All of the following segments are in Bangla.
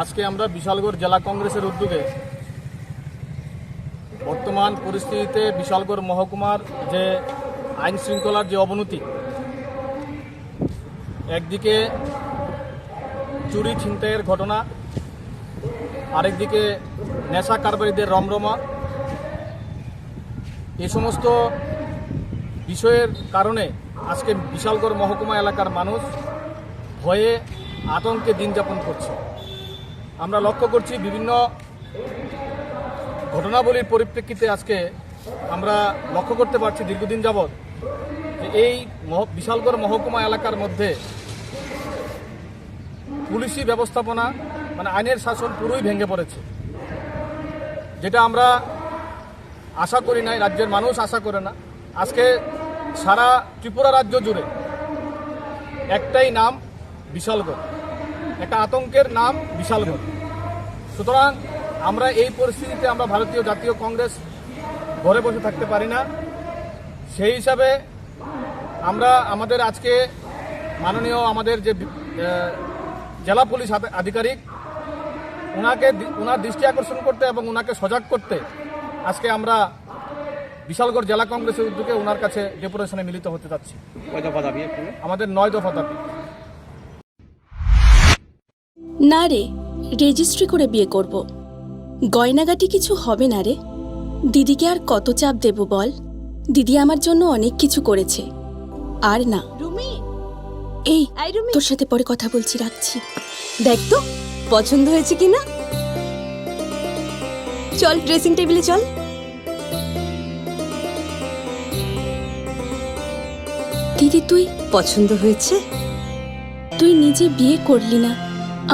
আজকে আমরা বিশালগড় জেলা কংগ্রেসের উদ্যোগে বর্তমান পরিস্থিতিতে বিশালগড় মহকুমার যে আইন শৃঙ্খলার যে অবনতি, একদিকে চুরি ছিনতাইয়ের ঘটনা, আরেকদিকে নেশা কারবারিদের রমরমা, এই সমস্ত বিষয়ের কারণে আজকে বিশালগড় মহকুমা এলাকার মানুষ ভয়ে আতঙ্কে দিন যাপন করছে। আমরা লক্ষ্য করছি বিভিন্ন ঘটনাবলীর পরিপ্রেক্ষিতে আজকে আমরা লক্ষ্য করতে পারছি দীর্ঘদিন যাবৎ যে এই বিশালগড় মহকুমা এলাকার মধ্যে পুলিশি ব্যবস্থাপনা মানে আইনের শাসন পুরোই ভেঙে পড়েছে, যেটা আমরা আশা করি নাই, রাজ্যের মানুষ আশা করে না। আজকে সারা ত্রিপুরা রাজ্য জুড়ে একটাই নাম বিশালগড়, একটা আতঙ্কের নাম বিশালগড়। সুতরাং আমরা এই পরিস্থিতিতে আমরা ভারতীয় জাতীয় কংগ্রেস ঘরে বসে থাকতে পারি না। সেই হিসাবে আমরা আমাদের আজকে মাননীয় আমাদের যে জেলা পুলিশ আধিকারিক ওনার দৃষ্টি আকর্ষণ করতে এবং ওনাকে সজাগ করতে আজকে আমরা বিশালগড় জেলা কংগ্রেসের উদ্যোগে ওনার কাছে ডেপুটেশনে মিলিত হতে যাচ্ছি। আমাদের 9 দফা দাবি। না রে, রেজিস্ট্রি করে বিয়ে করব। গয়নাগাটি কিছু হবে না রে। দিদিকে আর কত চাপ দেব বল? দিদি আমার জন্য অনেক কিছু করেছে। আর না রুমি, এই রুমি, তোর সাথে পরে কথা বলছি, রাখছি। দেখ তো পছন্দ হয়েছে কিনা। চল ড্রেসিং টেবিলে চল। দিদি তুই পছন্দ হয়েছে? তুই নিজে বিয়ে করলি না,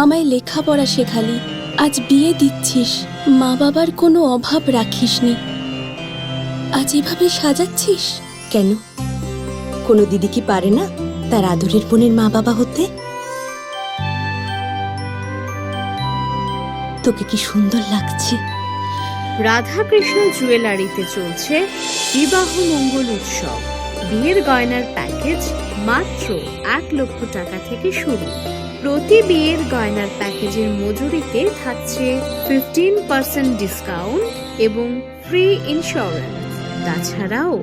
আমায় লেখাপড়া শেখালি, আজ বিয়ে দিচ্ছিস, মা বাবার কোনো অভাব রাখিসনি, আজ এভাবে সাজাচ্ছিস কেন? কোনো দিদি কি পারে না তার আদরের বোনের মা বাবা হতে? তোকে কি সুন্দর লাগছে। রাধাকৃষ্ণ জুয়েলারিতে চলছে বিবাহ মঙ্গল উৎসব। বিয়ের গয়নার প্যাকেজ মাত্র 1 লক্ষ টাকা থেকে শুরু। প্রতি বিয়ের গয়নার প্যাকেজের মজুরিতে থাকছে 15% ডিসকাউন্ট এবং ফ্রি ইন্স্যুরেন্স। তাছাড়াও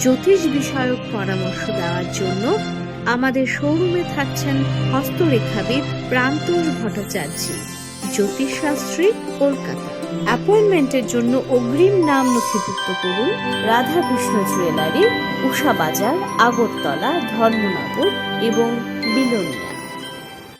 জ্যোতিষ বিষয়ক পরামর্শ দেওয়ার জন্য আমাদের শোরুমে থাকছেন হস্তরেখাবিদ প্রান্তোষ ভট্টাচার্য, জ্যোতিষশাস্ত্রী, কলকাতা। অ্যাপয়েন্টমেন্টের জন্য অগ্রিম নাম নথিভুক্ত করুন রাধাকৃষ্ণ জুয়েলারি, উষা বাজার, আগরতলা, ধর্মনগর এবং বিলোনিয়া।